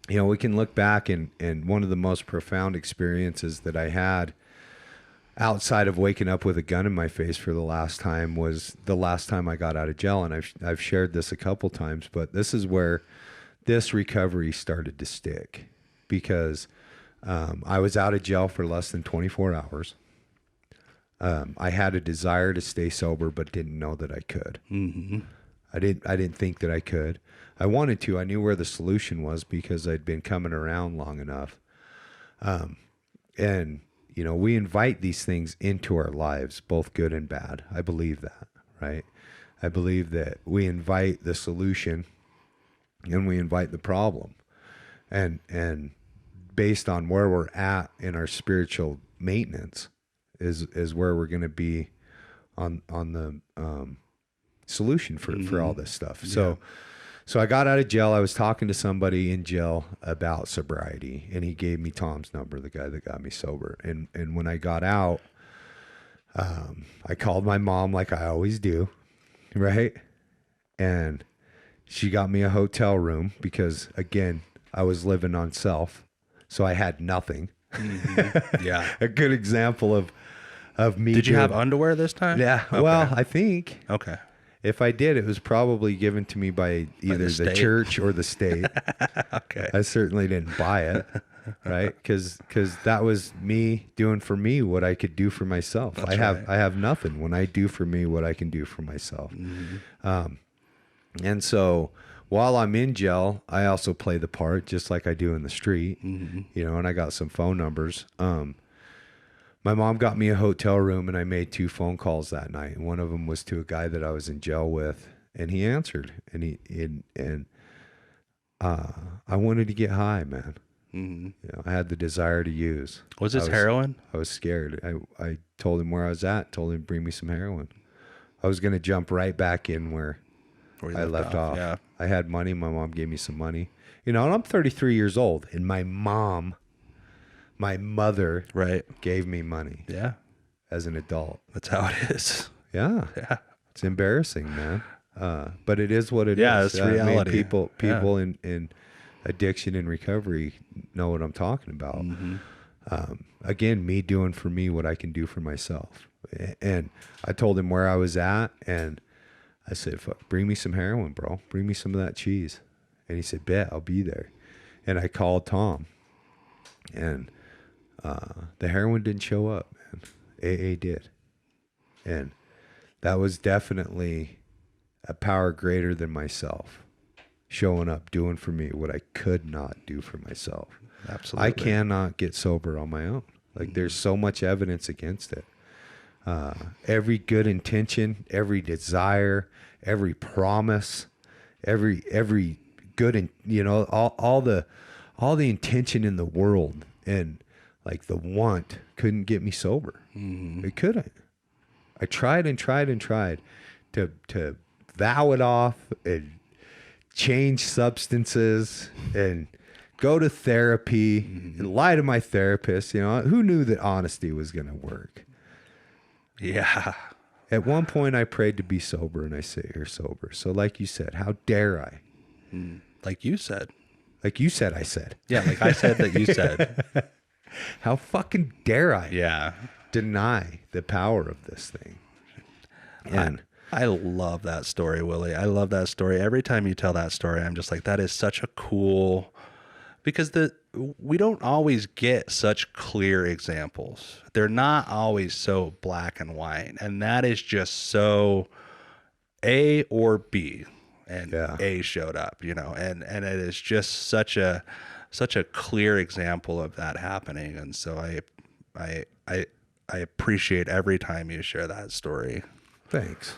we can look back, and one of the most profound experiences that I had outside of waking up with a gun in my face for the last time was the last time I got out of jail. And I've shared this a couple times, but this is where this recovery started to stick, because I was out of jail for less than 24 hours. I had a desire to stay sober, but didn't know that I could. Mm-hmm. I didn't think that I could. I wanted to. I knew where the solution was because I'd been coming around long enough. And we invite these things into our lives, both good and bad. I believe that, right? I believe that we invite the solution and we invite the problem. And based on where we're at in our spiritual maintenance is where we're going to be on the solution for all this stuff. Yeah. So I got out of jail. I was talking to somebody in jail about sobriety, and he gave me Tom's number, the guy that got me sober. And when I got out, I called my mom like I always do, right? And she got me a hotel room because, again, I was living on self, so I had nothing. Mm-hmm. Yeah. A good example of me. Did you have underwear this time? Yeah. Okay. Well, I think. Okay. If I did, it was probably given to me by either the church or the state. Okay. I certainly didn't buy it, right? Because that was me doing for me what I could do for myself. I have nothing when I do for me what I can do for myself. Mm-hmm. And so while I'm in jail, I also play the part just like I do in the street, Mm-hmm. and I got some phone numbers. My mom got me a hotel room, and I made 2 phone calls that night. And one of them was to a guy that I was in jail with, and he answered, and I wanted to get high, man. Mm-hmm. I had the desire to use. Was this heroin? I was scared. I told him where I was at, told him to bring me some heroin. I was going to jump right back in where I left off. Yeah. I had money. My mom gave me some money. And I'm 33 years old, and my mother Right. gave me money Yeah. as an adult. That's how it is. Yeah. Yeah. It's embarrassing, man. But it is what it is. Yeah, it's reality. People in addiction and recovery know what I'm talking about. Mm-hmm. Again, me doing for me what I can do for myself. And I told him where I was at, and I said, "Fuck, bring me some heroin, bro. Bring me some of that cheese." And he said, "Bet, I'll be there." And I called Tom, and the heroin didn't show up, man. AA did. And that was definitely a power greater than myself, showing up, doing for me what I could not do for myself. Absolutely. I cannot get sober on my own. Like, there's so much evidence against it. Every good intention, every desire, every promise, every good, all the intention in the world, and like the want couldn't get me sober. Mm-hmm. It couldn't. I tried and tried and tried to vow it off and change substances and go to therapy and lie to my therapist. Who knew that honesty was going to work? Yeah. At one point I prayed to be sober, and I sit here sober. So like you said, how dare I? Like you said. Like you said, I said. Yeah. Like I said that you said. How fucking dare I Yeah. deny the power of this thing? And I love that story, Willie. I love that story. Every time you tell that story, I'm just like, that is such a cool, because we don't always get such clear examples. They're not always so black and white. And that is just so A or B. And Yeah. A showed up, and it is just such a clear example of that happening. And so I appreciate every time you share that story. thanks.